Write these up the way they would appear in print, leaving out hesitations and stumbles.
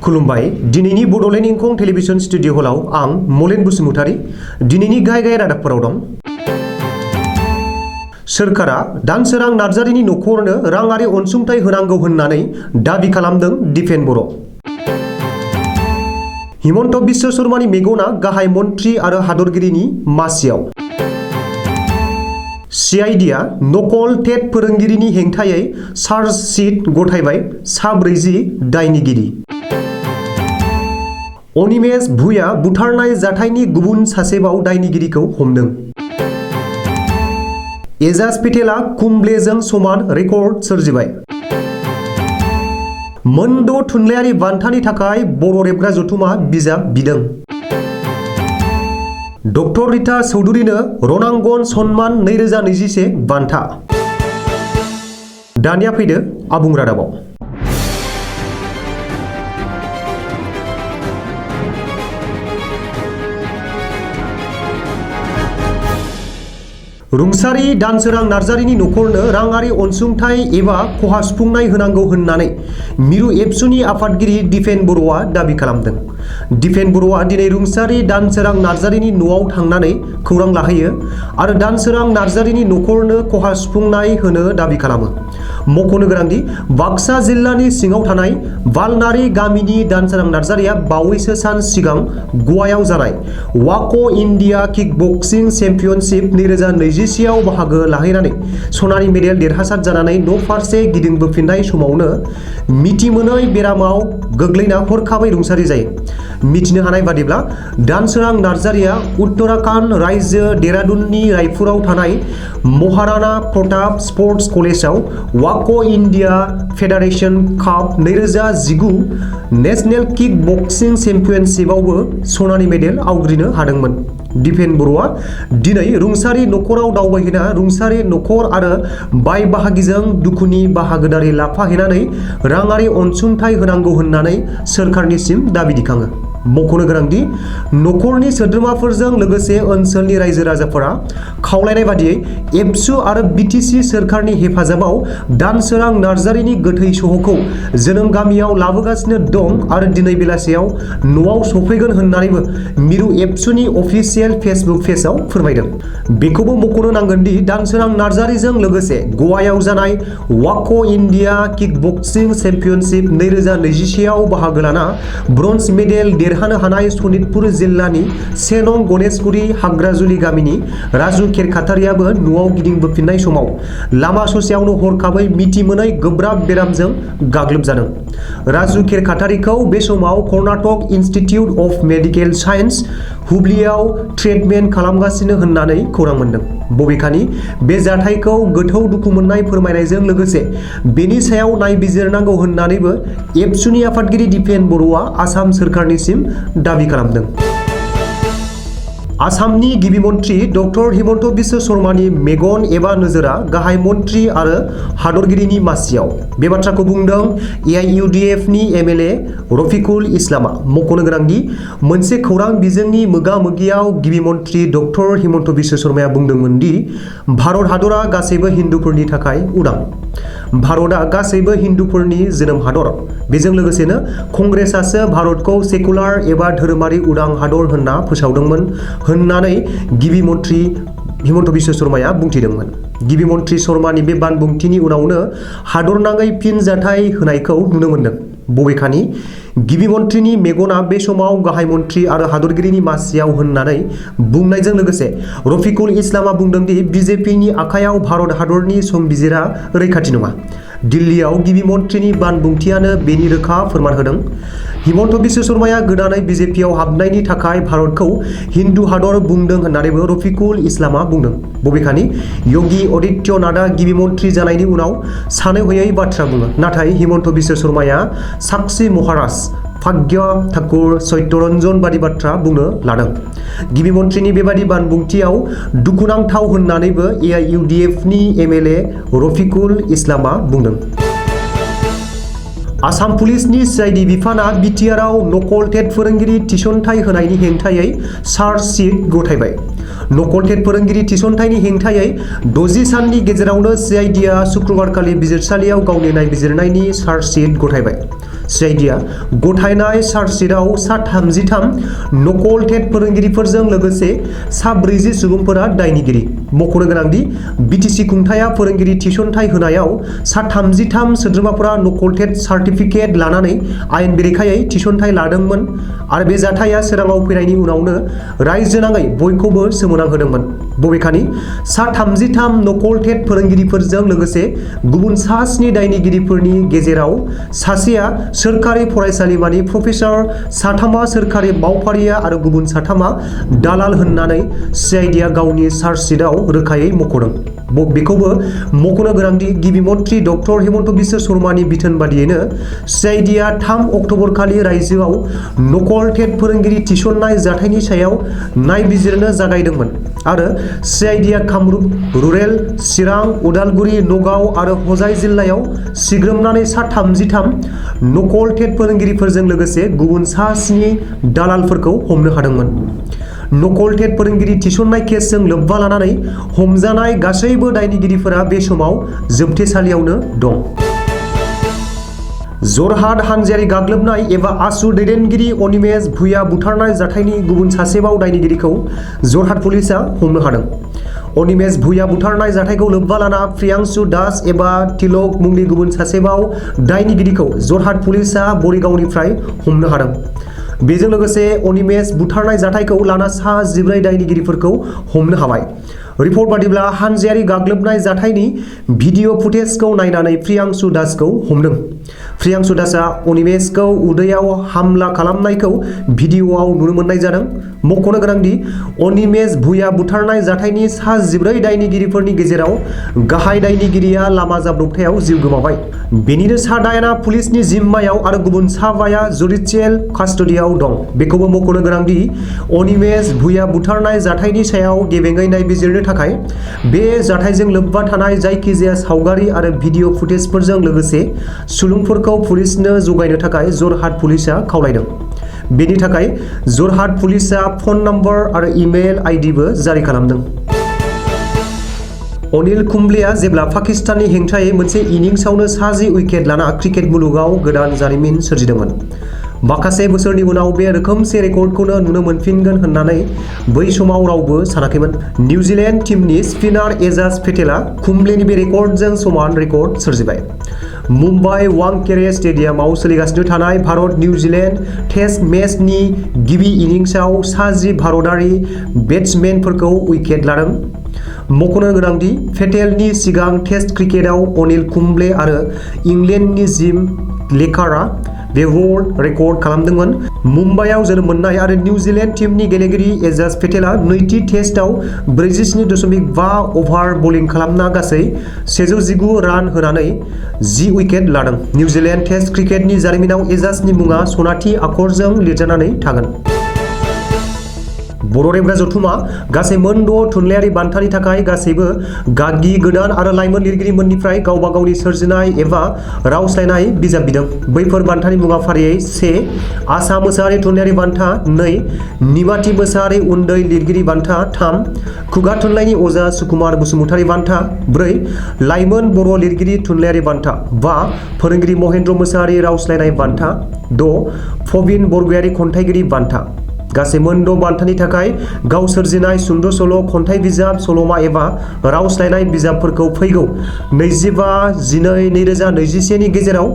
खुलुमबाय दिनैनि Bodoland इंखं television studio हलाव आं मलेन बसुमतारी दिनैनि गाहाय रादाबफोराव दं। सोरखारा दानसोरां नार्जारिनि नखरनो राङारि अनसुंथाइ होनांगौ होननानै दाबि खालामदों दिपेन बर'। हिमन्त बिश्व शर्मानि मेगना गाहाय मन्थ्रि आरो हादरगिरिनि मासियाव। CIDआ नकल टेट फोरोंगिरिनि हेंथायै चार्जशीट गथायबाय 40 दायनिगिरि। अनिमेश भुइआ बुथारनाय जाथायनि गुबुन सासेबाव दायनिगिरिखौ हमदों। एजाज पेटेलआ कुंबलेजों समान रेकर्ड सोरजिबाय। मोनद' थुनलाइयारि बान्थानि थाखाय बर' रेबग्रा जथुमा बिजाब बिदों। डक्टर रिता चौधुरीनो रणांगन सन्मान 2021 बान्था। दानिया फैदो आबुं रादाबाव। रुंसारि दानसोरां नार्जारिनि नखरनो राङारि अनसुंथाइ एबा खहा सुफुंनाय होनांगौ होननानै मिरु एबसुनि आफादगिरि दिपेन बर'आ दाबि खालामदों। दिपेन बर'आ दिनै रुंसारि दानसोरां नार्जारिनि न'आव थांनानै खौरां लाहैयो आरो दानसोरां नार्जारिनि नखरनो खहा सुफुंनाय होनो दाबि खालामो। मख'नो गोनांदि बाक्सा जिल्लानि सिङाव थानाय बालनारि गामिनि दानसोरां नार्जारिया बावैसो सान सिगां गवायाव जानाय वाक' इन्डिया किकबक्सिं चेम्पियनशिप 2021 आव बाहागो लाहैनानै सनानि मेडेल देरहासार जानानै न' फारसे गिदिंबोफिननाय समावनो मिथिमोनै बेरामाव गोग्लैना हरखाबै रुंसारि जायो। मिथिनो हानाय बादिब्ला दानसोरां नार्जारिया उत्तराखंड रायजो देहरादूननि रायपुराव थानाय महाराणा प्रताप स्पर्ट्स कलेजाव वाक' इन्डिया फेडारेशन काप 2019 नेशनेल किक बक्सिं चेम्पियनशिपआवबो सनानि मेडेल आवग्रिनो हादोंमोन। दिपेन बर'आ दिनै रुंसारि नखराव दावबायहैना रुंसारि नखर आरो बाय बाहागिजों दुखुनि बाहागोदारि लाफाहैनानै राङारि अनसुंथाइ होनांगौ होननानै सोरखारनिसिम दाबि दिखाङो। मख'नो गोनांदि नखरनि सोद्रोमाफोरजों लोगोसे ओनसोलनि रायजो राजाफोरा खावलायनाय बादियै एबसु आरो BTC सोरखारनि हेफाजाबाव दानसोरां नार्जारिनि गोथै सह'खौ जोनोम गामियाव लाबोगासिनो दं आरो दिनै बेलासियाव न'आव सफैगोन होननानैबो मिरु एबसुनि अफिसियेल फेसबुक पेजआव फोरमायदों। बेखौबो मख'नो नांगोनदि दानसोरां नार्जारिजों लोगोसे गवायाव जानाय वाक' इन्डिया किकबक्सिं चेम्पियनशिप 2021 आव बाहागो लाना ब्रन्ज मेडेल देरहानो हानाय सनितपुर जिल्लानि 1 नं गणेशगुरि हाग्राजुलि गामिनि राजु खेरखातारियाबो न'आव गिदिंबोफिननाय समाव लामा ससेयावनो हरखाबै मिथिमोनै गोब्राब बेरामजों गाग्लोबजादों। राजु खेरखातारिखौ बे समाव Karnataka institute of medical science हुबलीआव ट्रिटमेन्ट खालामगासिनो होननानै खौरां मोन्दों। बबेखानि बे जाथायखौ गोथौ दुखु मोननाय फोरमायनायजों लोगोसे बेनि सायाव नायबिजिरनांगौ होननानैबो एबसुनि आफादगिरि दिपेन बर'आ आसाम सोरखारनिसिम दाबि खालामदों। आसामनि गिबि मन्थ्रि डक्टर हिमन्त बिश्व शर्मानि मेगन एबा नोजोरा गाहाय मन्थ्रि आरो हादरगिरिनि मासियाव। बे बाथ्राखौ बुंदों AIUDF नि MLA रफिकुल इस्लामआ। मख'नो गोनांदि मोनसे खौरां बिजोंनि मोगा-मोगियाव गिबि मन्थ्रि डक्टर हिमन्त बिश्व शर्माया बुंदोंमोन दि भारत हादरा गासैबो हिन्दुफोरनि थाखाय उदां। भारतआ गासैबो हिन्दुफोरनि जोनोम हादर। बेजों लोगोसेनो कंग्रेसआसो भारतखौ सेकुलार एबा धोरोमारि उदां हादर होनना फोसावदोंमोन होननानै गिबि मन्थ्रि हिमन्त बिश्व शर्माया बुंथिदोंमोन। गिबि मन्थ्रि शर्मानि बे बानबुंथिनि उनावनो हादरनाङै फिनजाथाय होनायखौ नुनो मोन्दों। बबेखानि गिबि मन्थ्रिनि मेगना बे समाव गाहाय मन्थ्रि आरो हादरगिरिनि मासियाव होननानै बुंनायजों लोगोसे रफिकुल इस्लामआ बुंदोंदि BJPनि आखायाव भारत हादरनि संबिजिरा रैखाथि नङा। दिल्लीयाव गिबि मन्थ्रिनि बानबुंथियानो बेनि रोखा फोरमान होदों। हिमन्त बिश्व शर्माया गोदानै BJPआव हाबनायनि थाखाय भारतखौ हिन्दु हादर बुंदों होननानैबो रफिकुल इस्लामआ बुंदों। बबेखानि योगी आदित्यनाथआ गिबि मन्थ्रि जानायनि उनाव सानै हयै बाथ्रा बुङो। नाथाय हिमन्त बिश्व शर्माया साक्षी महाराज भाग्य ठाकुर चैत्यरंजन बादि बाथ्रा बुंनो लादों। गिबि मन्थ्रिनि बेबादि बानबुंथियाव दुखुनांथाव होननानैबो AIUDF नि MLA रफिकुल इस्लामआ बुंदों। आसाम पुलिसनि CID बिफाना BTRआव नकल टेट फोरोंगिरि थिसनथाइ होनायनि हेंथायै चार्जशीट गथायबाय। नकल टेट फोरोंगिरि थिसनथायनि हेंथायै 60 साननि गेजेरावनो CIDआ शुक्रबारखालि बिजिरसालियाव गावनि नायबिजिरनायनि चार्जशीट गथायबाय। CIDआ गथायनाय चार्जशीटआव सा 33 नकल टेट फोरोंगिरिफोरजों लोगोसे सा 40 सुबुंफोरा दायनिगिरि। मख'नो गोनांदि BTC खुंथाया फोरोंगिरि थिसनथाय होनायाव सा 33 सोद्रोमाफोरा नकल टेट सार्टिफिकेट लानानै आयेन बेरेखायै थिसनथाय लादोंमोन आरो बे जाथाया सोराङाव फैनायनि उनावनो रायजोनाङै बयखौबो सोमोनांहोदोंमोन। बबेखानि सा 33 नकल टेट फोरोंगिरिफोरजों लोगोसे गुबुन सा 7 दायनिगिरिफोरनि गेजेराव सासेया सोरखारि फरायसालिमानि प्रफेसार, साथामा सोरखारि मावफारिया आरो गुबुन साथामा दालाल होननानै CIDआ गावनि चार्जशीटआव रोखायै मख'दों। बेखौबो मख'नो गोनांदि गिबि मन्थ्रि डक्टर हेमन्त बिश्व शर्मानि बिथोन बादियैनो CIDआ 3 अक्ट'बरखालि रायजोआव नकल टेट फोरोंगिरि थिसननाय जाथायनि सायाव नायबिजिरनो जागायदोंमोन आरो CIDआ कामरुप रुरेल, चिरां, उदालगुरि, नगाव आरो हजाइ जिल्लायाव सिग्रोमनानै सा 33 नकल टेट फोरोंगिरिफोरजों लोगोसे गुबुन सा 7 दालालफोरखौ हमनो हादोंमोन। नकल टेट फोरोंगिरि थिसननाय केसजों लोब्बा लानानै हमजानाय गासैबो दायनिगिरिफोरा बे समाव जोबथेसालियावनो दं। जरहाट हानजायारि गाग्लोबनाय एबा आसु दैदेनगिरि अनिमेष भुइया बुथारनाय जाथायनि गुबुन सासेबाव दायनिगिरिखौ जरहाट पुलिसआ हमनो हादों। अनिमेष भुइया बुथारनाय जाथायखौ लोब्बा लाना प्रियांशु दास एबा तिलक मुंनि गुबुन सासेबाव दायनिगिरिखौ जरहाट पुलिसआ बरिगावनिफ्राय हमनो हादों। बेजों लोगोसे अनिमेष बुथारनाय जाथायखौ लाना सा 14 दायनिगिरिफोरखौ हमनो हाबाय। रिपर्ट बादिब्ला हानजायारि गाग्लोबनाय जाथायनि भिडिअ फुटेजखौ नायनानै प्रियांशु दासखौ हमदों। प्रियांशु दासआ अनिमेषखौ उदैयाव हामला खालामनायखौ भिडिअआव नुनो मोननाय जादों। मख'नो गोनांदि अनिमेष भुइया बुथारनाय जाथायनि सा 14 दायनिगिरिफोरनि गेजेराव गाहाय दायनिगिरिया लामा जाब्रबथायाव जिउ गोमाबाय। बेनिनो सा 8आ पुलिसनि जिम्मायाव आरो गुबुन सा 5आ जुडिशियेल कास्टडियाव दं। बेखौबो मख'नो गोनांदि अनिमेष भुइया बुथारनाय जाथायनि सायाव गेबेङै नायबिजिरनो थाखाय बे जाथायजों लोब्बा थानाय जायखिजाया सावगारि आरो भिडिअ फुटेजफोरजों लोगोसे सुलुंफोरखौ पुलिसनो जगायनो थाखाय जरहाट पुलिसआ खावलायदों। बेनि थाखाय जरहाट पुलिसआ फन नम्बर आरो इमेल आइडिबो जारि खालामदों। अनिल कुंबलेआ जेब्ला पाकिस्ताननि हेंथायै मोनसे इनिंसआवनो सा 10 उइकेट लाना क्रिकेट मुलुगाव गोदान जारिमिन सोरजिदोंमोन। माखासे बोसोरनि उनाव बे रोखोमसे रेकर्डखौनो नुनो मोनफिनगोन होननानै बै समाव रावबो सानाखैमोन। निउजिलेन्ड टीमनि स्पिनार एजाज पेटेलआ कुंबलेनि बे रेकर्डजों समान रेकर्ड सोरजिबाय। मुम्बाइ वांखेड़े स्टेडियामाव सोलिगासिनो थानाय भारत निउजिलेन्ड टेस्ट मेचनि गिबि इनिंसआव सा 10 भारतारि बेट्समेनफोरखौ उइकेट लादों। मख'नो गोनांदि पेटेलनि सिगां टेस्ट क्रिकेटआव अनिल कुंबले आरो इंलेन्डनि जिम लेकारआ बे वर्ल्ड रेकर्ड खालामदोंमोन। मुम्बाइआव जोनोम मोननाय आरो निउजिलेन्ड टीमनि गेलेगिरि एजाज पेटेलआ नैथि टेस्टआव 47.5 अभार बलिं खालामना गासै 119 रान होनानै 10 उइकेट लादों। निउजिलेन्ड टेस्ट क्रिकेटनि जारिमिनाव एजाजनि मुङा सनाथि आखरजों लिरजानानै थागोन। बर' रेबग्रा जथुमा गासै मोन 6 थुनलाइयारि बान्थानि थाखाय गासैबो गागि गोदान आरो लाइमोन लिरगिरिमोननिफ्राय गावबा गावनि सोरजिनाय एबा रावस्लायनाय बिजाब बिदों। बैफोर बान्थानि मुङा फारियै 1. आसा मोसाहारि थुनलाइयारि बान्था 2. निमाथि मोसाहारि उन्दै लिरगिरि बान्था 3. खुगा थुनलाइनि अजा सुकुमार बसुमतारी बान्था 4. लाइमोन बर' लिरगिरि थुनलाइयारि बान्था 5. फोरोंगिरि महेन्द्र मोसाहारि रावस्लायनाय बान्था 6. प्रबिन बरगयारि खन्थाइगिरि बान्था। गासै मोन 6 बान्थानि थाखाय गाव सोरजिनाय सुंद' सल', खन्थाइ बिजाब, सल'मा एबा रावस्लायनाय बिजाबफोरखौ फैगौ 25/12/2021 नि गेजेराव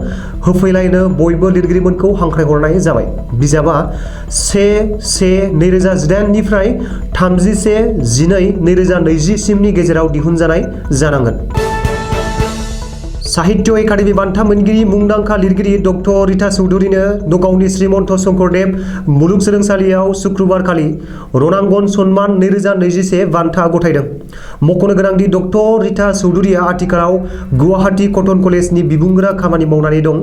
होफैलायनो बयबो लिरगिरिमोनखौ हांख्रायहरनाय जाबाय। बिजाबा 1/1/2018 निफ्राय 31/12/2020 सिमनि गेजेराव दिहुनजानाय जानांगोन। साहित्य एकाडेमि बान्था मोनगिरि मुंदांखा लिरगिरि डक्टर रीता चौधुरीनो नगावनि श्रीमन्त शंकरदेव मुलुगसोलोंसालियाव शुक्रबारखालि रणांगन सन्मान 2021 बान्था गथायदों। मख'नो गोनांदि डक्टर रीता चौधुरीया आथिखालाव गुवाहाटी कटन कलेजनि बिबुंगोरा खामानि मावनानै दं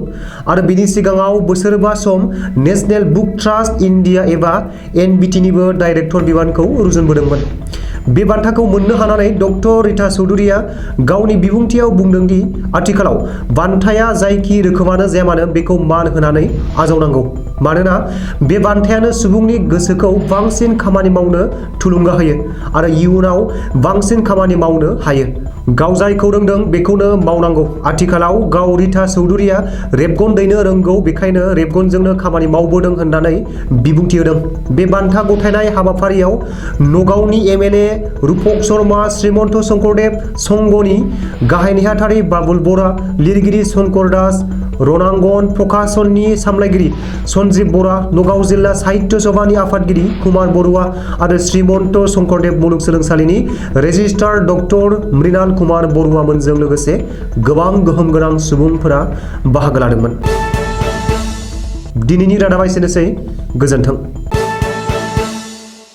आरो बिनि सिगाङाव बोसोरबा सम नेशनेल बुक ट्रास्ट इन्डिया एबा NBTनिबो डाइरेक्टर बिबानखौ रुजुनबोदोंमोन। बे बान्थाखौ मोननो हानानै डक्टर रीता चौधुरीया गावनि बिबुंथियाव बुंदों दि आथिखालाव बान्थाया जायखि रोखोमानो जाया मानो बेखौ मान होनानै आजावनांगौ। मानोना बे बान्थायानो सुबुंनि गोसोखौ बांसिन खामानि मावनो थुलुंगा होयो आरो इयुनाव बांसिन खामानि मावनो हायो। गाव जायखौ रोंदों बेखौनो मावनांगौ। आथिखालाव गाव रिता चौधुरीया रेबगन दैनो रोंगौ, बेखायनो रेबगनजोंनो खामानि मावबोदों होननानै बिबुंथि होदों। बे बान्था गथायनाय हाबाफारियाव नगावनि एमएलए रूपक शर्मा, श्रीमन्त शंकरदेव संघनि गाहाय नेहाथारि बाबुल बरा, लिरगिरि शंकर दास, रणांगन प्रकाशननि सामलायगिरि सन्जीब बरा, नगाव जिल्ला साहित्य सभानि आफादगिरि कुमार बरुवा आरो श्रीमन्त शंकरदेव मुलुगसोलोंसालिनि रेजिस्ट्रार डक्टर मृणाल कुमार बरुवामोनजों लोगोसे गोबां गोहोम गोनां सुबुंफोरा बाहागो लादोंमोन। दिनैनि रादाबा एसेनोसै। गोजोन्थों।